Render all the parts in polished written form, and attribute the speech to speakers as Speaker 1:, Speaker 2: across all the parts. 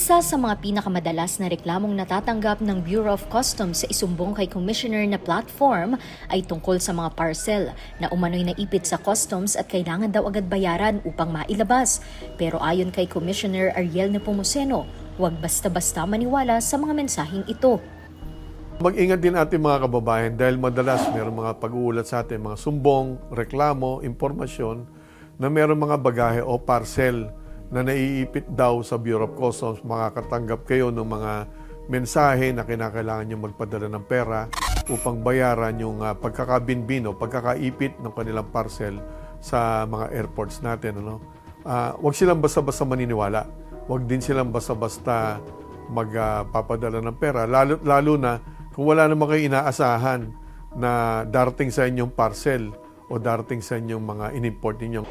Speaker 1: Isa sa mga pinakamadalas na reklamong natatanggap ng Bureau of Customs sa isumbong kay Commissioner na platform ay tungkol sa mga parcel na umano'y naipit sa customs at kailangan daw agad bayaran upang mailabas. Pero ayon kay Commissioner Ariel Nepomuceno, huwag basta-basta maniwala sa mga mensaheng ito.
Speaker 2: Mag-ingat din ating mga kababayan dahil madalas mayroong mga pag-uulat sa atin, mga sumbong, reklamo, impormasyon na mayroong mga bagahe o parcel na naiipit daw sa Bureau of Customs. Makakatanggap kayo ng mga mensahe na kinakailangan nyo magpadala ng pera upang bayaran yung pagkakabinbin o pagkakaipit ng kanilang parcel sa mga airports natin. Huwag silang basta-basta maniniwala. Huwag din silang basta-basta magpapadala ng pera. Lalo na kung wala naman kayo inaasahan na darating sa inyong parcel o darating sa inyong mga in-import ninyong.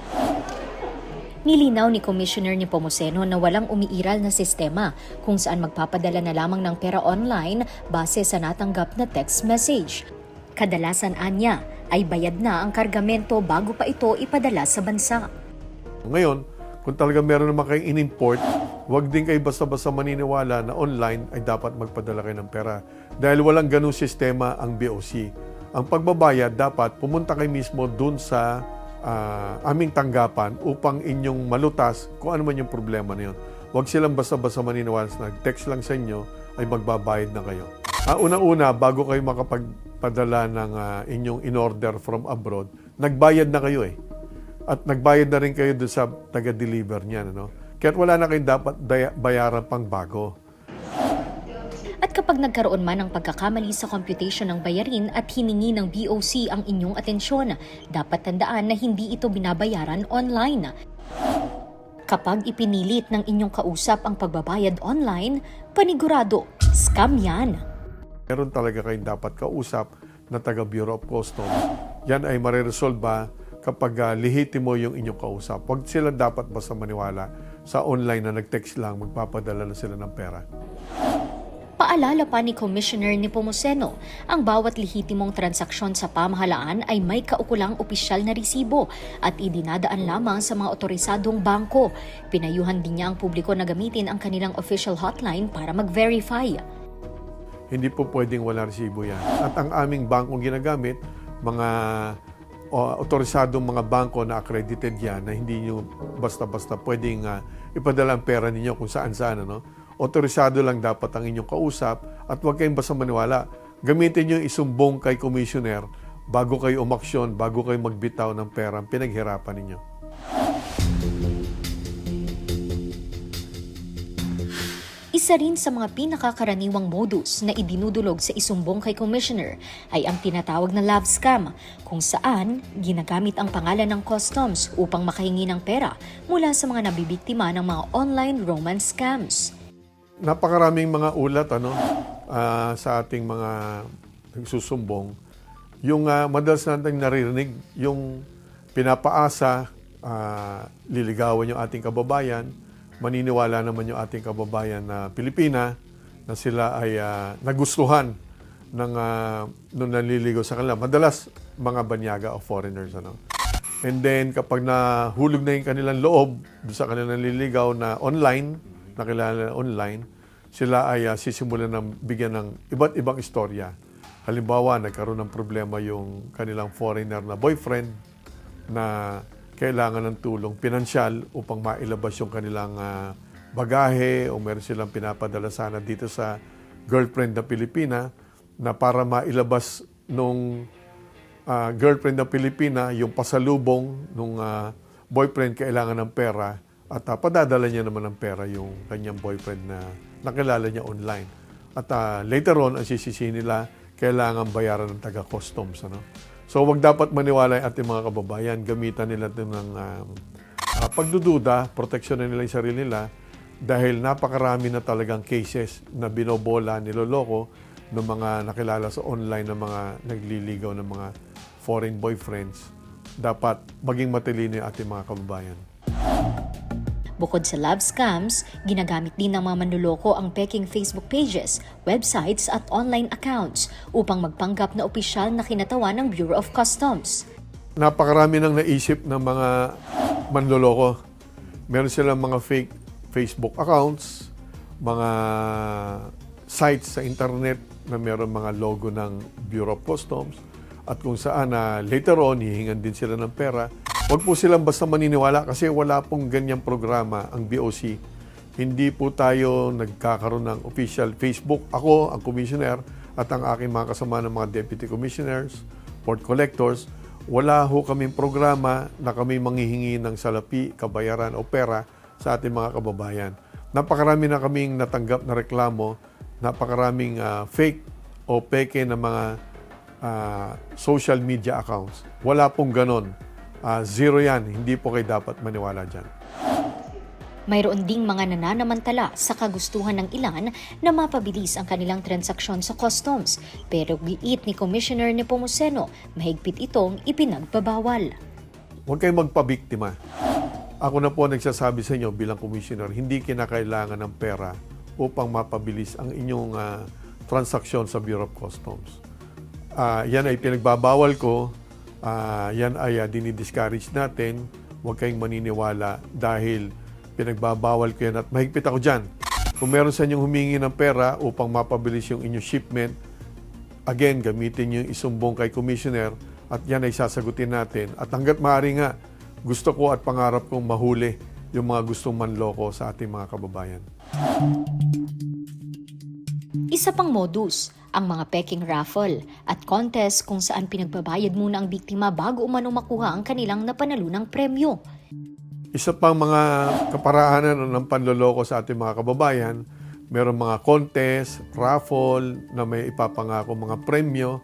Speaker 1: Nilinaw ni Commissioner Nepomuceno na walang umiiral na sistema kung saan magpapadala na lamang ng pera online base sa natanggap na text message. Kadalasan anya ay bayad na ang kargamento bago pa ito ipadala sa bansa.
Speaker 2: Ngayon, kung talaga meron naman kayong in-import, huwag din kayo basta-basta maniniwala na online ay dapat magpadala kayo ng pera. Dahil walang ganung sistema ang BOC. Ang pagbabayad, dapat pumunta kayo mismo dun sa aming tanggapan upang inyong malutas kung ano man yung problema na yun. Huwag silang basta-basta maniniwala na nag-text lang sa inyo ay magbabayad na kayo. Una-una, bago kayo makapagpadala ng inyong in-order from abroad, nagbayad na kayo eh. At nagbayad na rin kayo doon sa taga-deliver niyan. Kaya't wala na kayong dapat bayaran pang bago.
Speaker 1: At kapag nagkaroon man ng pagkakamali sa computation ng bayarin at hiningi ng BOC ang inyong atensyon, dapat tandaan na hindi ito binabayaran online. Kapag ipinilit ng inyong kausap ang pagbabayad online, panigurado, scam yan.
Speaker 2: Meron talaga kayong dapat kausap na taga Bureau of Customs. Yan ay mareresolba kapag lihitimo yung inyong kausap. Huwag sila dapat basta maniwala sa online na nag-text lang, magpapadala na sila ng pera.
Speaker 1: Paalala pa ni Commissioner Nepomuceno, ang bawat lehitimong transaksyon sa pamahalaan ay may kaukulang opisyal na resibo at idinadaan lamang sa mga otorisadong bangko. Pinayuhan din niya ang publiko na gamitin ang kanilang official hotline para mag-verify.
Speaker 2: Hindi po pwedeng wala resibo yan. At ang aming bangkong ginagamit, mga otorisadong mga bangko na accredited yan na hindi nyo basta-basta pwedeng ipadala ang pera ninyo kung saan-saan. Otorisado lang dapat ang inyong kausap at huwag kayong basta maniwala. Gamitin nyo isumbong kay Commissioner bago kayo umaksyon, bago kayo magbitaw ng pera ang pinaghirapan ninyo.
Speaker 1: Isa rin sa mga pinakakaraniwang modus na idinudulog sa isumbong kay Commissioner ay ang tinatawag na love scam, kung saan ginagamit ang pangalan ng customs upang makahingi ng pera mula sa mga nabibiktima ng mga online romance scams.
Speaker 2: Napakaraming mga ulat sa ating mga nagsusumbong. Yung madalas natin naririnig, yung pinapaasa, liligawan yung ating kababayan, maniniwala naman yung ating kababayan na Pilipina na sila ay nagustuhan ng nung nanliligaw sa kanila. Madalas mga banyaga o foreigners. And then kapag nahulog na yung kanilang loob sa kanilang nanliligaw na online, nakilala online, sila ay sisimulan ng bigyan ng iba't ibang istorya. Halimbawa, nagkaroon ng problema yung kanilang foreigner na boyfriend na kailangan ng tulong pinansyal upang mailabas yung kanilang bagahe o meron silang pinapadala sana dito sa girlfriend na Pilipina na para mailabas nung girlfriend na Pilipina yung pasalubong nung boyfriend kailangan ng pera at padadala niya naman ng pera yung kanyang boyfriend na nakilala niya online. At later on, ang sisisi nila, kailangan bayaran ng taga-customs. So, wag dapat maniwala yung ating mga kababayan. Gamitan nila ito ng pagdududa, proteksyonan nila yung sarili nila dahil napakarami na talagang cases na binobola, niloloko ng mga nakilala sa online na mga nagliligaw ng mga foreign boyfriends. Dapat maging matalino yung ating mga kababayan.
Speaker 1: Bukod sa love scams, ginagamit din ng mga manloloko ang peking Facebook pages, websites at online accounts upang magpanggap na opisyal na kinatawan ng Bureau of Customs.
Speaker 2: Napakarami nang naisip ng mga manloloko. Meron silang mga fake Facebook accounts mga sites sa internet na meron mga logo ng Bureau of Customs at kung saan later on hihingan din sila ng pera. Huwag po silang basta maniniwala kasi wala pong ganyang programa ang BOC. Hindi po tayo nagkakaroon ng official Facebook. Ako, ang commissioner at ang aking mga kasama ng mga deputy commissioners, port collectors, wala ho kaming programa na kami manghihingi ng salapi, kabayaran o pera sa ating mga kababayan. Napakarami na kaming natanggap na reklamo, napakaraming fake o peke na mga social media accounts. Wala pong ganon. Zero yan. Hindi po kayo dapat maniwala dyan.
Speaker 1: Mayroon ding mga nananamantala sa kagustuhan ng ilan na mapabilis ang kanilang transaksyon sa customs. Pero giit ni Commissioner Nepomuceno, mahigpit itong ipinagbabawal.
Speaker 2: Huwag kayong magpabiktima. Ako na po nagsasabi sa inyo bilang commissioner, hindi kinakailangan ng pera upang mapabilis ang inyong transaksyon sa Bureau of Customs. Yan ay pinagbabawal ko, yan ay dinidiscourage natin. Huwag kayong maniniwala dahil pinagbabawal ko yan at mahigpit ako dyan. Kung meron sa inyong humingi ng pera upang mapabilis yung inyong shipment, again, gamitin nyo yung isumbong kay Commissioner at yan ay sasagutin natin. At hanggat maaari nga, gusto ko at pangarap kong mahuli yung mga gustong manloko sa ating mga kababayan.
Speaker 1: Isa pang modus, ang mga peking raffle at contest kung saan pinagbabayad muna ang biktima bago umano makuha ang kanilang napanalunang premyo.
Speaker 2: Isa pang mga kaparaanan ng panloloko sa ating mga kababayan, mayroong mga contest, raffle na may ipapangako mga premyo.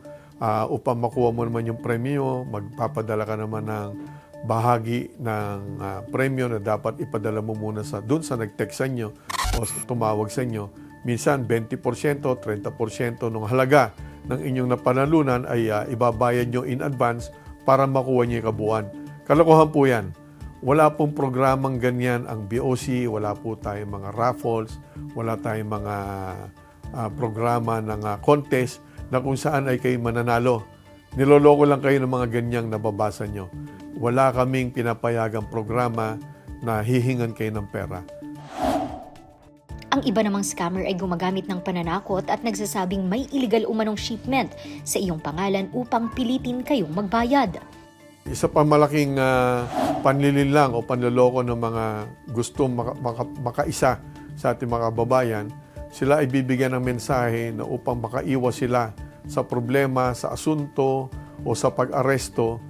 Speaker 2: Upang makuha mo naman yung premyo, magpapadala ka naman ng bahagi ng premyo na dapat ipadala mo muna doon sa nag-text sa inyo o tumawag sa inyo. Minsan 20%, 30% ng halaga ng inyong napanalunan ay ibabayad nyo in advance para makuha nyo yung kabuuan. Kalokohan po yan. Wala pong programang ganyan ang BOC, wala po tayong mga raffles, wala tayong mga programa ng contest na kung saan ay kayo mananalo. Niloloko lang kayo ng mga ganyang nababasa nyo. Wala kaming pinapayagang programa na hihingan kayo ng pera.
Speaker 1: Ang iba namang scammer ay gumagamit ng pananakot at nagsasabing may illegal umanong shipment sa iyong pangalan upang pilitin kayong magbayad.
Speaker 2: Isa pa malaking panlilinlang o panloloko ng mga gustong makaisa sa ating mga kababayan, sila ay bibigyan ng mensahe na upang makaiwas sila sa problema, sa asunto o sa pag-aresto,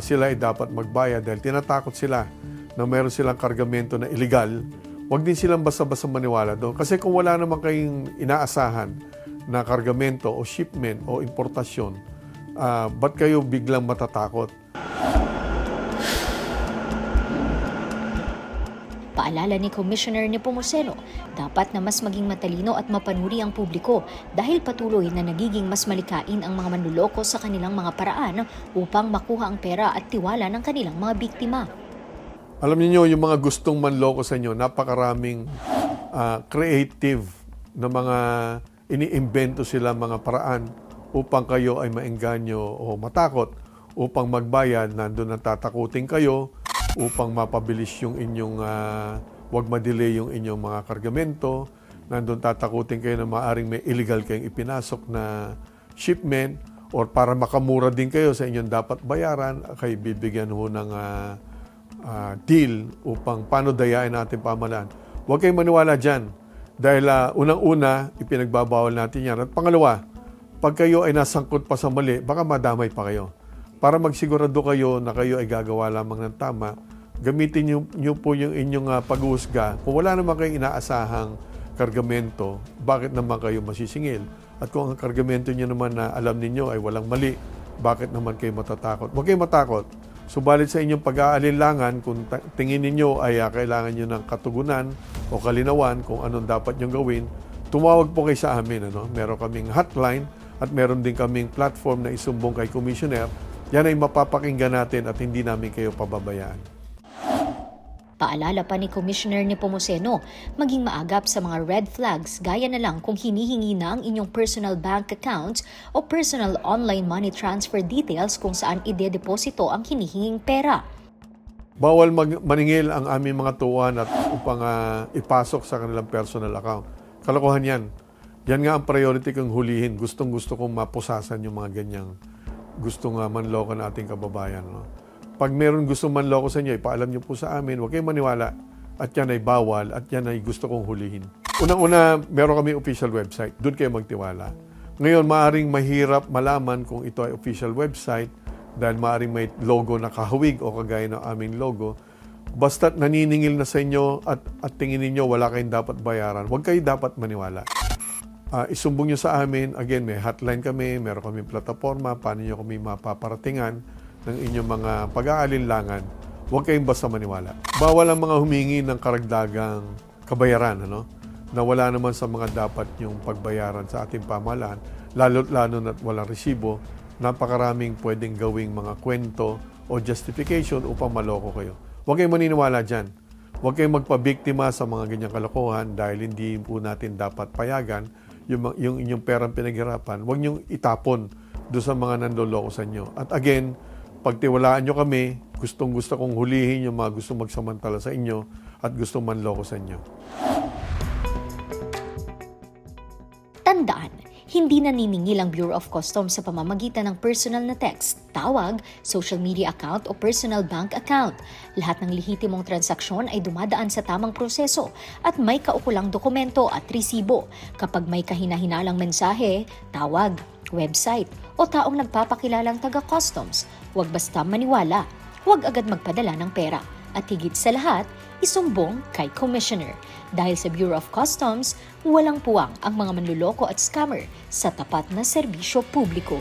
Speaker 2: sila ay dapat magbayad dahil tinatakot sila na meron silang kargamento na illegal. Huwag din silang basta-basta maniwala doon. Kasi kung wala naman kayong inaasahan na kargamento o shipment o importasyon, ba't kayo biglang matatakot?
Speaker 1: Paalala ni Commissioner Nepomuceno, dapat na mas maging matalino at mapanuri ang publiko dahil patuloy na nagiging mas malikain ang mga manluloko sa kanilang mga paraan upang makuha ang pera at tiwala ng kanilang mga biktima.
Speaker 2: Alam niyo yung mga gustong manloko sa inyo, napakaraming creative na mga iniimbento sila mga paraan upang kayo ay maengganyo o matakot, upang magbayad, nandun ang tatakutin kayo, upang mapabilis yung inyong, wag ma-delay yung inyong mga kargamento, nandun tatakutin kayo na maaring may illegal kayong ipinasok na shipment, or para makamura din kayo sa inyong dapat bayaran, kayo bibigyan ho ng deal upang paano dayain natin pamahalaan. Huwag kayong maniwala dyan. Dahil unang-una, ipinagbabawal natin yan. At pangalawa, pag kayo ay nasangkot pa sa mali, baka madamay pa kayo. Para magsigurado kayo na kayo ay gagawa lamang ng tama, gamitin niyo po yung inyong pag-uusga. Kung wala naman kayong inaasahang kargamento, bakit naman kayo masisingil? At kung ang kargamento niyo naman na alam ninyo ay walang mali, bakit naman kayo matatakot? Huwag kayong matakot. Subalit sa inyong pag-aalinlangan, kung tingin ninyo ay kailangan nyo ng katugunan o kalinawan kung anong dapat nyo gawin, tumawag po kayo sa amin. Meron kaming hotline at meron din kaming platform na isumbong kay Commissioner. Yan ay mapapakinggan natin at hindi namin kayo pababayaan.
Speaker 1: Paalala pa ni Commissioner Nepomuceno, maging maagap sa mga red flags gaya na lang kung hinihingi na ang inyong personal bank accounts o personal online money transfer details kung saan ide-deposito ang hinihinging pera.
Speaker 2: Bawal maningil ang aming mga tuwan at upang ipasok sa kanilang personal account. Kalokohan yan. Yan nga ang priority kong hulihin. Gustong-gusto kong mapusasan yung mga ganyang gustong manloko na ating kababayan. No? Pag meron gustong manloko sa inyo, ipaalam niyo po sa amin, huwag kayong maniwala. At yan ay bawal, at yan ay gusto kong hulihin. Unang-una, meron kami official website. Doon kayo magtiwala. Ngayon, maaaring mahirap malaman kung ito ay official website dahil maaaring may logo na kahawig o kagaya ng aming logo. Basta't naniningil na sa inyo at tingin ninyo wala kayong dapat bayaran, huwag kayo dapat maniwala. Isumbong nyo sa amin. Again, may hotline kami, meron kami plataforma, paano nyo kami mapaparatingan ng inyong mga pag-aalinlangan. Huwag kayong basta maniwala. Bawal ang mga humingi ng karagdagang kabayaran, na wala naman sa mga dapat yung pagbayaran sa ating pamahalaan, lalo na't walang resibo. Napakaraming pwedeng gawing mga kwento o justification upang maloko kayo. Huwag kayong maniniwala dyan. Huwag kayong magpabiktima sa mga ganyang kalokohan dahil hindi po natin dapat payagan yung inyong perang pinaghirapan. Huwag niyong itapon doon sa mga nandoloko sa inyo. At again, pagtiwalaan nyo kami, gustong-gusto kong hulihin yung mga gustong magsamantala sa inyo at gustong manloko sa inyo.
Speaker 1: Tandaan, hindi naniningil ang Bureau of Customs sa pamamagitan ng personal na text, tawag, social media account o personal bank account. Lahat ng lehitimong transaksyon ay dumadaan sa tamang proseso at may kaukulang dokumento at resibo. Kapag may kahinahinalang mensahe, tawag, website o taong nagpapakilalang taga-customs, huwag basta maniwala, huwag agad magpadala ng pera. At higit sa lahat, isumbong kay Commissioner. Dahil sa Bureau of Customs, walang puwang ang mga manluloko at scammer sa tapat na serbisyo publiko.